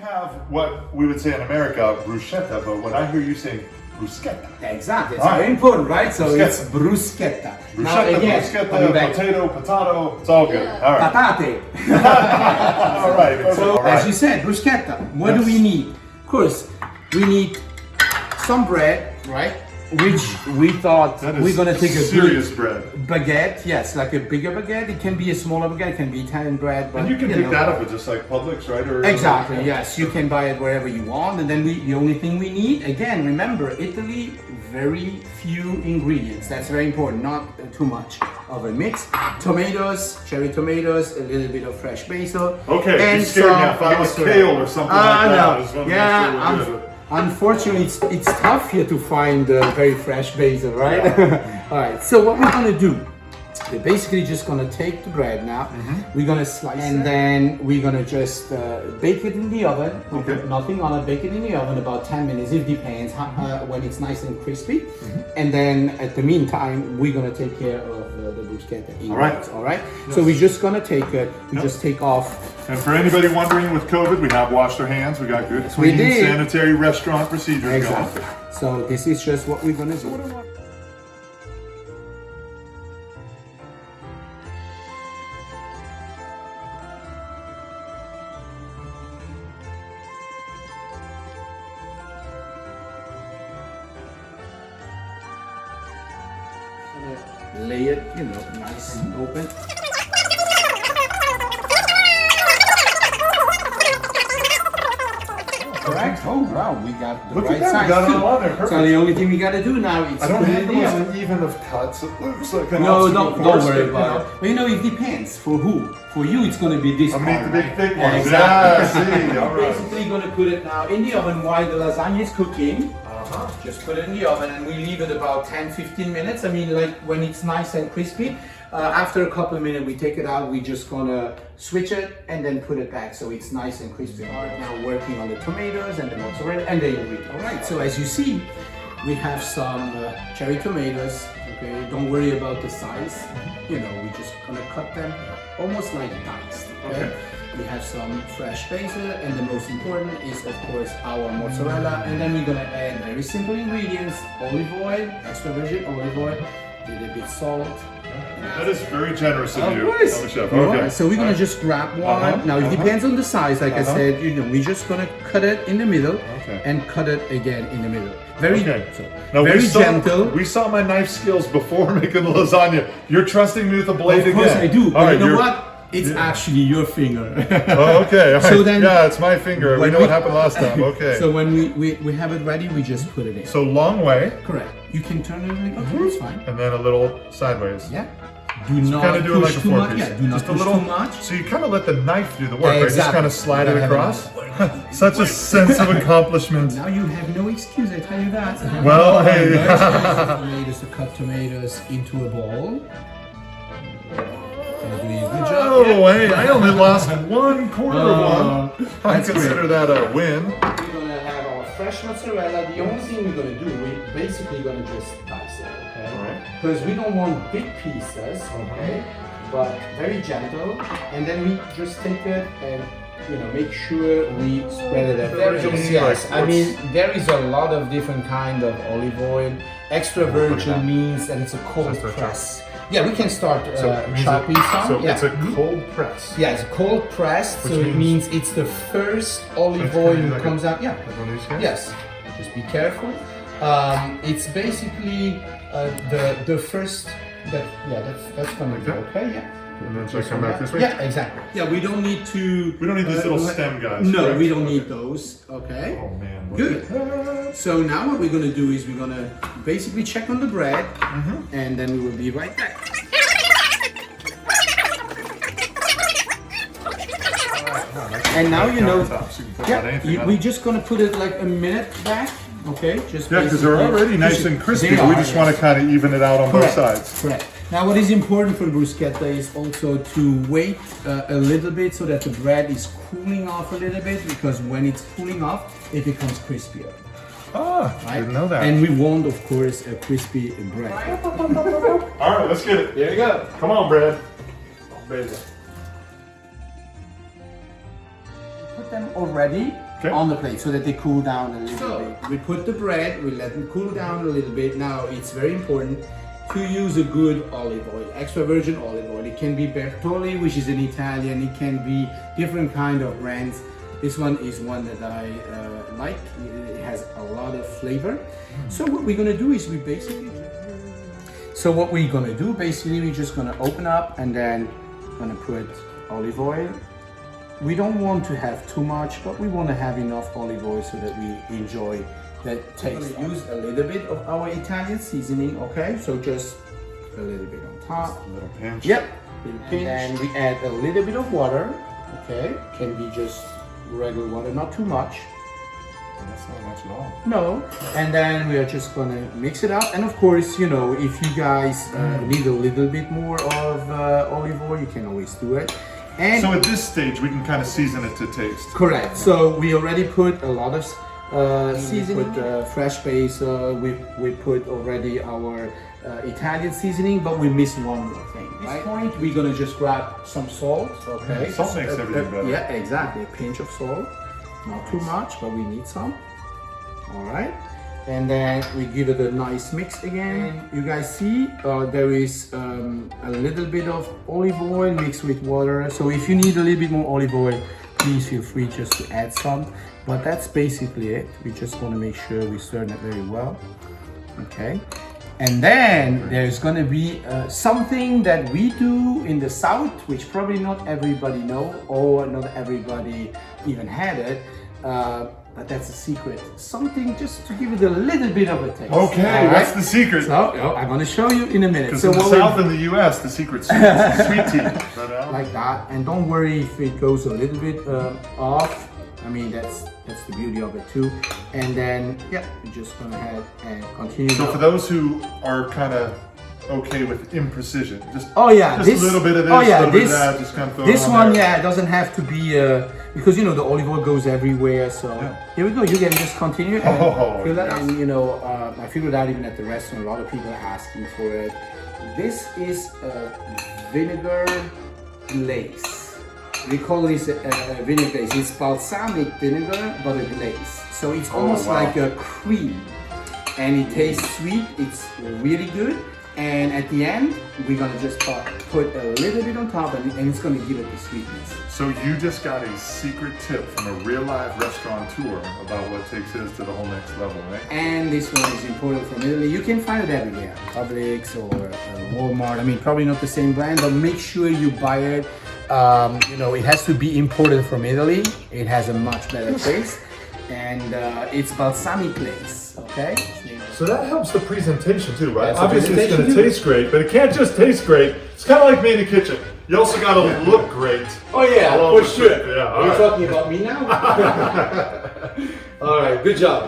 have what we would say in America, bruschetta, but when I hear you saying bruschetta. Exactly, it's very important, right? So it's bruschetta. Bruschetta, bruschetta, potato, it's all good. Yeah. All right. Patate. All right. So, all right. as you said, bruschetta, what do we need? Of course, we need some bread, right? Which we thought we're gonna take a serious bread. Baguette, yes, like a bigger baguette. It can be a smaller baguette, it can be Italian bread. But And you can pick that up at just like Publix, right? Or exactly, yes. You can buy it wherever you want. And then the only thing we need, again, remember, Italy, very few ingredients. That's very important, not too much of a mix. Tomatoes, cherry tomatoes, a little bit of fresh basil. Okay, and you scared me. I thought it was kale or something like that. I just wanted to make sure we're good. Unfortunately, it's tough here to find very fresh basil, right? Yeah. All right, so what we're gonna do, we're basically just gonna take the bread now, we're gonna slice and then we're gonna just bake it in the oven. We put nothing on it, bake it in the oven about 10 minutes, it depends when it's nice and crispy. And then at the meantime, we're gonna take care of the bruschetta. All right? Yes. So we're just gonna take it, just take off. And for anybody wondering, with COVID, we have washed our hands. We got good, clean, sanitary restaurant procedures exactly. going. So this is just what we're gonna do. Lay it, nice and open. Correct. Oh wow, we got the Look right at that, size. we got it all on there. Perfect. So the only thing we got to do now is I don't put have it in the oven. those even of cuts. It looks like an No, obstacle don't course, worry about it. But it depends for who. For you, it's going to be this I'm part, gonna eat the big right? thick ones. Exactly. Yeah, see, all right. Basically, going to put it now in the oven while the lasagna is cooking. Just put it in the oven and we leave it about 10-15 minutes. I mean, like when it's nice and crispy. After a couple of minutes, we take it out. We're just gonna switch it and then put it back so it's nice and crispy. Right now, working on the tomatoes and the mozzarella and the ingredient. All right. So as you see, we have some cherry tomatoes. Okay. Don't worry about the size. We're just gonna cut them almost like dice. Okay. We have some fresh basil, and the most important is, of course, our mozzarella. And then we're gonna add very simple ingredients: olive oil, extra virgin olive oil, a little bit salt. That is very generous of you, course. Chef. Okay. Okay. So we're gonna just grab one. Now it depends on the size. Like I said, we're just gonna cut it in the middle and cut it again in the middle. Very Now, very gentle. We saw my knife skills before making the lasagna. You're trusting me with the blade again. Of course I do. All But right, you know what? It's actually your finger. Oh, okay. All right. So then, it's my finger. We know what happened last time. Okay. So when we have it ready, we just put it in. So long way. Correct. You can turn it like, okay, it's fine. And then a little sideways. Yeah. Do not kind of do it like push a too much. four-piece. Yeah, do not Just a push little, too much. So you kind of let the knife do the work, right? Just Exactly. kind of slide You it gotta have across. Such a sense of accomplishment. Now you have no excuse, I tell you that. Well, hey. Tomatoes, to cut tomatoes into a bowl. You're doing a good job. Oh, hey, I only lost 1/4 of one. I That's consider that a win. We're gonna have our fresh mozzarella. The only thing we're gonna do, we're basically gonna just dice it, okay? Alright. Because we don't want big pieces, okay? But very gentle. And then we just take it and make sure we spread it out. Yes, I mean there is a lot of different kind of olive oil. Extra virgin means that it's a cold press. Yeah, we can start chopping some. So yeah. it's a cold press. Yeah, it's cold pressed, so it means it's the first olive oil that comes out. Yeah. Like one of these guys? Yes. Just be careful. It's basically the first. That's gonna be okay. Yeah. And then just come back this way? Yeah, exactly. Yeah, we don't need to. We don't need these little stem guys. No, correct? we don't need those. Okay. Oh man. Good. So now what we're gonna do is we're gonna basically check on the bread, and then we will be right back. And now we're just gonna put it like a minute back. Okay, just because they're already nice and crispy. We just want to kind of even it out on both sides. Correct. Now, what is important for bruschetta is also to wait a little bit so that the bread is cooling off a little bit, because when it's cooling off, it becomes crispier. Ah, I didn't know that. And we want, of course, a crispy bread. All right, let's get it. There you go. Come on, bread. Basil. Put them already Okay. on the plate so that they cool down a little bit. We put the bread, we let them cool down a little bit. Now it's very important to use a good olive oil, extra virgin olive oil. It can be Bertolli, which is an Italian. It can be different kind of brands. This one is one that I like. It has a lot of flavor. So what we're gonna do is we're just gonna open up and then gonna put olive oil. We don't want to have too much, but we want to have enough olive oil so that we enjoy that taste. We're gonna use a little bit of our Italian seasoning, okay? So just a little bit on top. A little pinch. Yep. And then we add a little bit of water, okay? Can be just regular water, not too much. That's not much at all. No. And then we are just gonna mix it up. And of course, you know, if you guys need a little bit more of olive oil, you can always do it. And So at this stage, we can kind of season it to taste. correct. So we already put a lot of seasoning. We put fresh basil. We put already our Italian seasoning, but we missed one more thing. At this point, we're gonna just grab some salt. Okay. Salt makes everything better. Yeah, exactly. A pinch of salt. Not too much, but we need some. All right. And then we give it a nice mix again. You guys see there is a little bit of olive oil mixed with water. So if you need a little bit more olive oil, please feel free just to add some. But that's basically it. We just want to make sure we stir it very well. Okay. And then there's gonna be something that we do in the South, which probably not everybody know or not everybody even had it. But that's a secret. Something just to give it a little bit of a taste. Okay, All what's right? the secret? So I'm gonna show you in a minute. Because So in the what we- South and the US, the secret's sweet tea. But, like that, and don't worry if it goes a little bit off. I mean that's the beauty of it too. And then yeah, we're just gonna ahead and continue. So for those who are kind of okay with imprecision, just Oh yeah, just a little bit of this, oh yeah, a little bit this, of that, just kind of throw this it on one, there. yeah, it doesn't have to be because you know the olive oil goes everywhere. So Yeah. here we go. You can just continue and Oh, fill that. yes. And you know, I figured out even at the restaurant, a lot of people are asking for it. This is vinegar glaze. We call this vinegar glaze. It's balsamic vinegar, but a glaze. So it's almost wow. like a cream, and it tastes sweet. It's really good. And at the end, we're gonna just put a little bit on top, and it's gonna give it the sweetness. So you just got a secret tip from a real live restaurateur about what takes his to the whole next level, right? And this one is imported from Italy. You can find it everywhere, Publix or Walmart. I mean, probably not the same brand, but make sure you buy it. You know, it has to be imported from Italy. It has a much better taste, and it's balsamic glaze. Okay. So that helps the presentation too, right? That's the Obviously it's going to presentation taste great, but it can't just taste great. It's kind of like me in the kitchen. You also got to look great. Oh yeah, Along for with sure. it, yeah, all You're right. talking about me now. All right, good job.